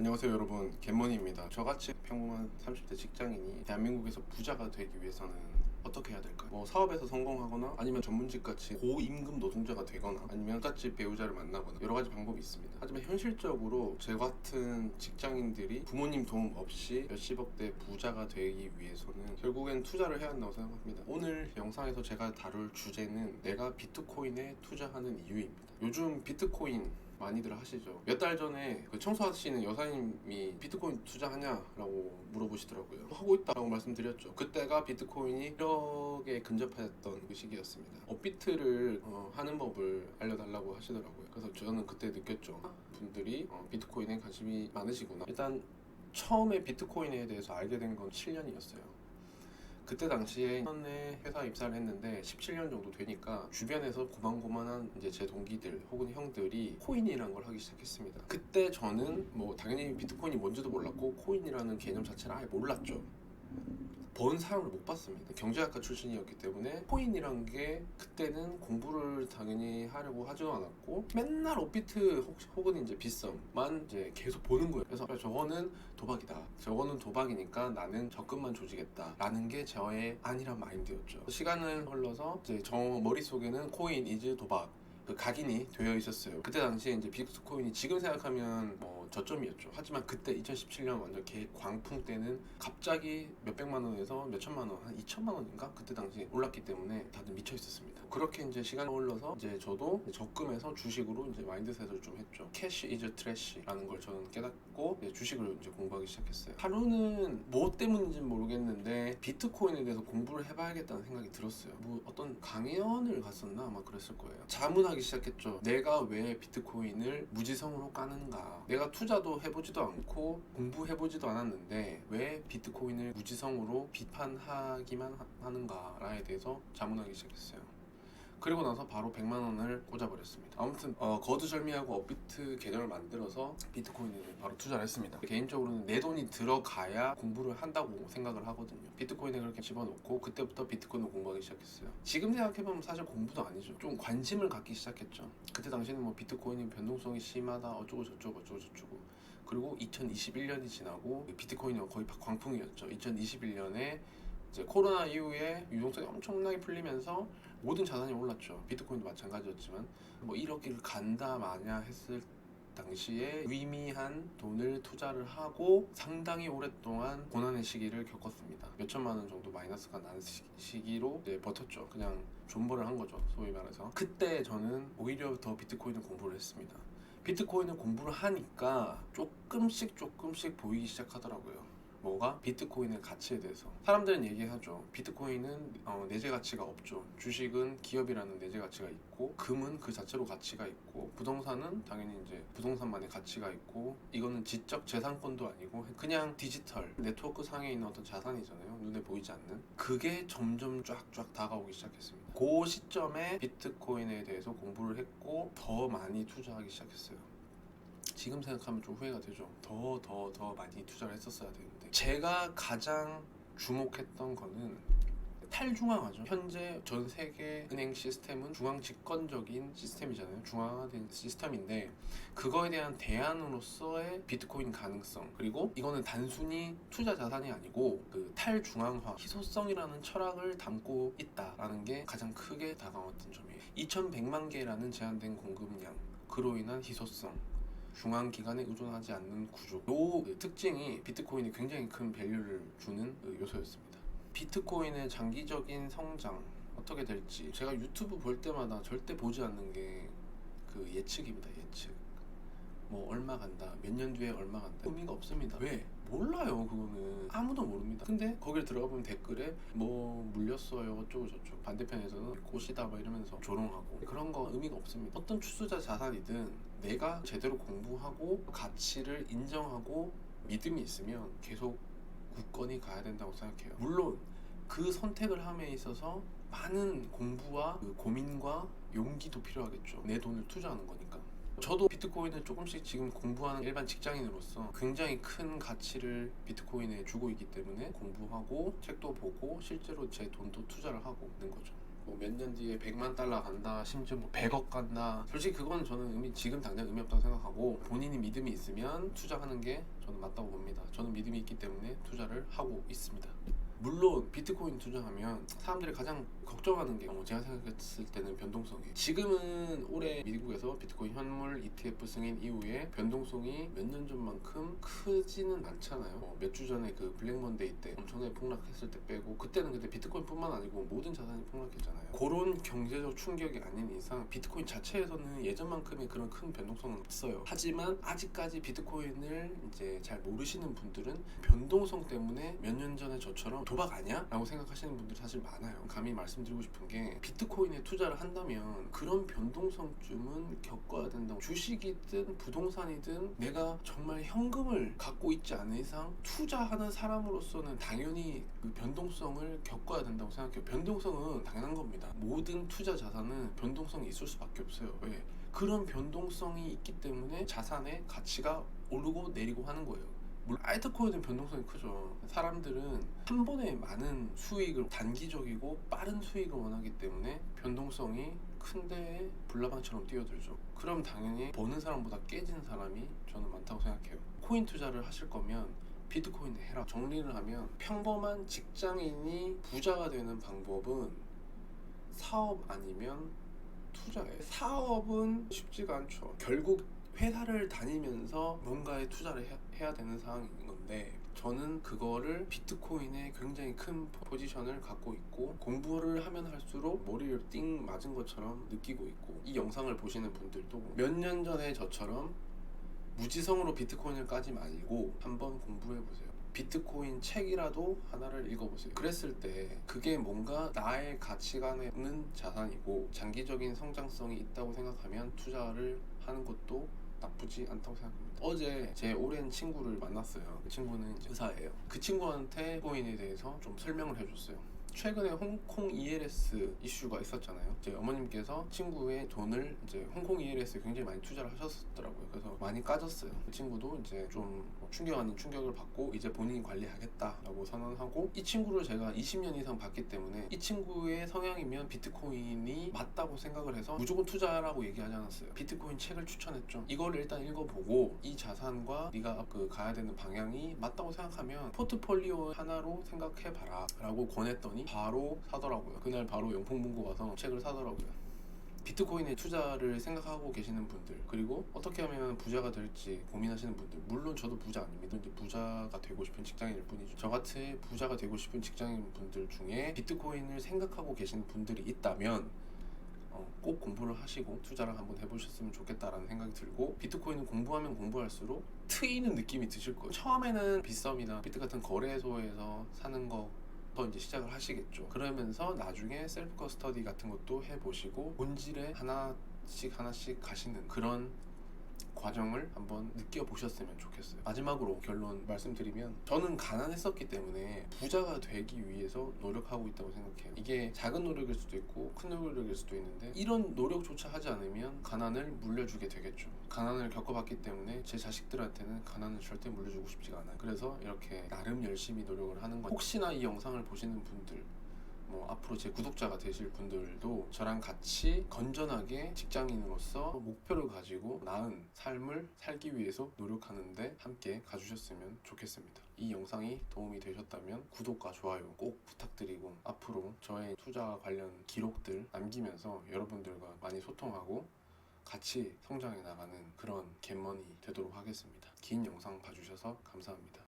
안녕하세요 여러분, 갯머니입니다. 저같이 평범한 30대 직장인이 대한민국에서 부자가 되기 위해서는 어떻게 해야 될까요? 사업에서 성공하거나 아니면 전문직같이 고임금 노동자가 되거나 아니면 부잣집 배우자를 만나거나 여러 가지 방법이 있습니다. 하지만 현실적으로 저 같은 직장인들이 부모님 도움 없이 몇십억대 부자가 되기 위해서는 결국엔 투자를 해야 한다고 생각합니다. 오늘 영상에서 제가 다룰 주제는 내가 비트코인에 투자하는 이유입니다. 요즘 비트코인 많이들 하시죠. 몇 달 전에 그 청소하시는 여사님이 비트코인 투자하냐라고 물어보시더라고요. 하고 있다라고 말씀드렸죠. 그때가 비트코인이 1억에 근접했던 그 시기였습니다. 업비트를 하는 법을 알려달라고 하시더라고요. 그래서 저는 그때 느꼈죠. 분들이 비트코인에 관심이 많으시구나. 일단 처음에 비트코인에 대해서 알게 된 건 7년이었어요. 그때 당시에 전에 회사 입사를 했는데 17년 정도 되니까 주변에서 고만고만한 이제 제 동기들 혹은 형들이 코인이라는 걸 하기 시작했습니다. 그때 저는 당연히 비트코인이 뭔지도 몰랐고 코인이라는 개념 자체를 아예 몰랐죠. 본 사람을 못 봤습니다. 경제학과 출신이었기 때문에 코인이란 게 그때는 공부를 당연히 하려고 하지도 않았고 맨날 업비트 혹은 이제 빗썸만 이제 계속 보는 거예요. 그래서 저거는 도박이다. 저거는 도박이니까 나는 적금만 조지겠다. 라는 게 저의 안일한 마인드였죠. 시간을 흘러서 이제 저 머릿속에는 코인 이즈 도박 그 각인이 되어 있었어요. 그때 당시에 이제 비트코인이 지금 생각하면 저점이었죠. 하지만 그때 2017년 완전 광풍 때는 갑자기 몇백만 원에서 몇천만 원, 한 2천만 원인가? 그때 당시에 올랐기 때문에 다들 미쳐 있었습니다. 그렇게 이제 시간이 흘러서 이제 저도 적금에서 주식으로 이제 마인드셋을 좀 했죠. 캐시 이즈 트래시라는 걸 저는 깨닫고 이제 주식을 이제 공부하기 시작했어요. 하루는 뭐 때문인지는 모르겠는데 비트코인에 대해서 공부를 해봐야겠다는 생각이 들었어요. 어떤 강연을 갔었나 아마 그랬을 거예요. 자문하기 시작했죠. 내가 왜 비트코인을 무지성으로 까는가? 내가 투자도 해보지도 않고 공부해보지도 않았는데 왜 비트코인을 무지성으로 비판하기만 하는가에 대해서 자문하기 시작했어요. 그리고 나서 바로 100만 원을 꽂아버렸습니다. 아무튼 거두절미하고 업비트 계정을 만들어서 비트코인에 바로 투자를 했습니다. 개인적으로는 내 돈이 들어가야 공부를 한다고 생각을 하거든요. 비트코인에 그렇게 집어넣고 그때부터 비트코인을 공부하기 시작했어요. 지금 생각해보면 사실 공부도 아니죠. 좀 관심을 갖기 시작했죠. 그때 당시에는 비트코인이 변동성이 심하다 어쩌고 저쩌고 그리고 2021년이 지나고 비트코인이 거의 광풍이었죠. 2021년에 이제 코로나 이후에 유동성이 엄청나게 풀리면서 모든 자산이 올랐죠. 비트코인도 마찬가지였지만 1억을 간다 마냐 했을 당시에 유의미한 돈을 투자를 하고 상당히 오랫동안 고난의 시기를 겪었습니다. 몇천만 원 정도 마이너스가 나는 시기로 이제 버텼죠. 그냥 존버를 한 거죠, 소위 말해서. 그때 저는 오히려 더 비트코인을 공부를 했습니다. 비트코인을 공부를 하니까 조금씩 보이기 시작하더라고요. 뭐가? 비트코인의 가치에 대해서. 사람들은 얘기하죠. 비트코인은 내재 가치가 없죠. 주식은 기업이라는 내재 가치가 있고, 금은 그 자체로 가치가 있고, 부동산은 당연히 이제 부동산만의 가치가 있고, 이거는 지적 재산권도 아니고 그냥 디지털 네트워크 상에 있는 어떤 자산이잖아요. 눈에 보이지 않는. 그게 점점 쫙쫙 다가오기 시작했습니다. 그 시점에 비트코인에 대해서 공부를 했고 더 많이 투자하기 시작했어요. 지금 생각하면 좀 후회가 되죠. 더 많이 투자를 했었어야 되는데. 제가 가장 주목했던 거는 탈중앙화죠. 현재 전 세계 은행 시스템은 중앙 집권적인 시스템이잖아요. 중앙화된 시스템인데 그거에 대한 대안으로서의 비트코인 가능성, 그리고 이거는 단순히 투자 자산이 아니고 그 탈중앙화, 희소성이라는 철학을 담고 있다라는 게 가장 크게 다가왔던 점이에요. 2100만 개라는 제한된 공급량, 그로 인한 희소성, 중앙기관에 의존하지 않는 구조, 이 특징이 비트코인이 굉장히 큰 밸류를 주는 요소였습니다. 비트코인의 장기적인 성장 어떻게 될지 제가 유튜브 볼 때마다 절대 보지 않는 게 그 예측입니다. 예측. 얼마 간다, 몇 년 뒤에 얼마 간다, 의미가 없습니다. 왜? 몰라요. 그거는 아무도 모릅니다. 근데 거기를 들어가 보면 댓글에 물렸어요 어쩌고 저쩌고, 반대편에서는 꽃이다 이러면서 조롱하고, 그런 거 의미가 없습니다. 어떤 추수자 자산이든 내가 제대로 공부하고 가치를 인정하고 믿음이 있으면 계속 굳건히 가야 된다고 생각해요. 물론 그 선택을 함에 있어서 많은 공부와 그 고민과 용기도 필요하겠죠. 내 돈을 투자하는 거니까. 저도 비트코인을 조금씩 지금 공부하는 일반 직장인으로서 굉장히 큰 가치를 비트코인에 주고 있기 때문에 공부하고 책도 보고 실제로 제 돈도 투자를 하고 있는 거죠. 뭐 몇 년 뒤에 100만 달러 간다, 심지어 뭐 100억 간다. 솔직히 그건 저는 지금 당장 의미 없다고 생각하고, 본인이 믿음이 있으면 투자하는 게 저는 맞다고 봅니다. 저는 믿음이 있기 때문에 투자를 하고 있습니다. 물론 비트코인 투자하면 사람들이 가장 걱정하는 게 제가 생각했을 때는 변동성이에요. 지금은 올해 미국에서 비트코인 현물 ETF 승인 이후에 변동성이 몇 년 전만큼 크지는 않잖아요. 몇 주 전에 그 블랙먼데이 때 엄청나게 폭락했을 때 빼고, 그때는 근데 비트코인뿐만 아니고 모든 자산이 폭락했잖아요. 그런 경제적 충격이 아닌 이상 비트코인 자체에서는 예전만큼의 그런 큰 변동성은 없어요. 하지만 아직까지 비트코인을 이제 잘 모르시는 분들은 변동성 때문에 몇 년 전에 저처럼 도박 아니야? 라고 생각하시는 분들이 사실 많아요. 감히 말씀드리고 싶은 게, 비트코인에 투자를 한다면 그런 변동성쯤은 겪어야 된다고. 주식이든 부동산이든 내가 정말 현금을 갖고 있지 않은 이상 투자하는 사람으로서는 당연히 그 변동성을 겪어야 된다고 생각해요. 변동성은 당연한 겁니다. 모든 투자 자산은 변동성이 있을 수밖에 없어요. 왜? 그런 변동성이 있기 때문에 자산의 가치가 오르고 내리고 하는 거예요. 물론 알트코인은 변동성이 크죠. 사람들은 한 번에 많은 수익을, 단기적이고 빠른 수익을 원하기 때문에 변동성이 큰데 불나방처럼 뛰어들죠. 그럼 당연히 버는 사람보다 깨지는 사람이 저는 많다고 생각해요. 코인 투자를 하실 거면 비트코인을 해라. 정리를 하면 평범한 직장인이 부자가 되는 방법은 사업 아니면 투자예요. 사업은 쉽지가 않죠. 결국 회사를 다니면서 뭔가에 투자를 해야 되는 상황인 건데, 저는 그거를 비트코인에 굉장히 큰 포지션을 갖고 있고, 공부를 하면 할수록 머리를 띵 맞은 것처럼 느끼고 있고, 이 영상을 보시는 분들도 몇 년 전에 저처럼 무지성으로 비트코인을 까지 말고 한번 공부해보세요. 비트코인 책이라도 하나를 읽어보세요. 그랬을 때 그게 뭔가 나의 가치관에 있는 자산이고 장기적인 성장성이 있다고 생각하면 투자를 하는 것도 나쁘지 않다고 생각합니다. 어제 제 오랜 친구를 만났어요. 그 친구는 이제 의사예요. 그 친구한테 비트코인에 대해서 좀 설명을 해줬어요. 최근에 홍콩 ELS 이슈가 있었잖아요. 제 어머님께서 친구의 돈을 이제 홍콩 ELS에 굉장히 많이 투자를 하셨더라고요. 그래서 많이 까졌어요. 그 친구도 이제 좀 충격 아닌 충격을 받고 이제 본인이 관리하겠다라고 선언하고, 이 친구를 제가 20년 이상 봤기 때문에 이 친구의 성향이면 비트코인이 맞다고 생각을 해서 무조건 투자라고 얘기하지 않았어요. 비트코인 책을 추천했죠. 이걸 일단 읽어보고 이 자산과 네가 그 가야 되는 방향이 맞다고 생각하면 포트폴리오 하나로 생각해봐라 라고 권했더니 바로 사더라고요. 그날 바로 영풍문고 가서 책을 사더라고요. 비트코인에 투자를 생각하고 계시는 분들, 그리고 어떻게 하면 부자가 될지 고민하시는 분들, 물론 저도 부자 아닙니다. 이제 부자가 되고 싶은 직장인일 뿐이죠. 저같이 부자가 되고 싶은 직장인 분들 중에 비트코인을 생각하고 계시는 분들이 있다면 꼭 공부를 하시고 투자를 한번 해보셨으면 좋겠다라는 생각이 들고, 비트코인은 공부하면 공부할수록 트이는 느낌이 드실 거예요. 처음에는 빗썸이나 비트 같은 거래소에서 사는 거 이제 시작을 하시겠죠. 그러면서 나중에 셀프 커스터디 같은 것도 해보시고 본질에 하나씩 가시는 그런 과정을 한번 느껴보셨으면 좋겠어요. 마지막으로 결론 말씀드리면, 저는 가난했었기 때문에 부자가 되기 위해서 노력하고 있다고 생각해요. 이게 작은 노력일 수도 있고 큰 노력일 수도 있는데, 이런 노력조차 하지 않으면 가난을 물려주게 되겠죠. 가난을 겪어봤기 때문에 제 자식들한테는 가난을 절대 물려주고 싶지가 않아요. 그래서 이렇게 나름 열심히 노력을 하는 거예요. 혹시나 이 영상을 보시는 분들, 앞으로 제 구독자가 되실 분들도 저랑 같이 건전하게 직장인으로서 목표를 가지고 나은 삶을 살기 위해서 노력하는데 함께 가주셨으면 좋겠습니다. 이 영상이 도움이 되셨다면 구독과 좋아요 꼭 부탁드리고, 앞으로 저의 투자 관련 기록들 남기면서 여러분들과 많이 소통하고 같이 성장해 나가는 그런 겟머니 되도록 하겠습니다. 긴 영상 봐주셔서 감사합니다.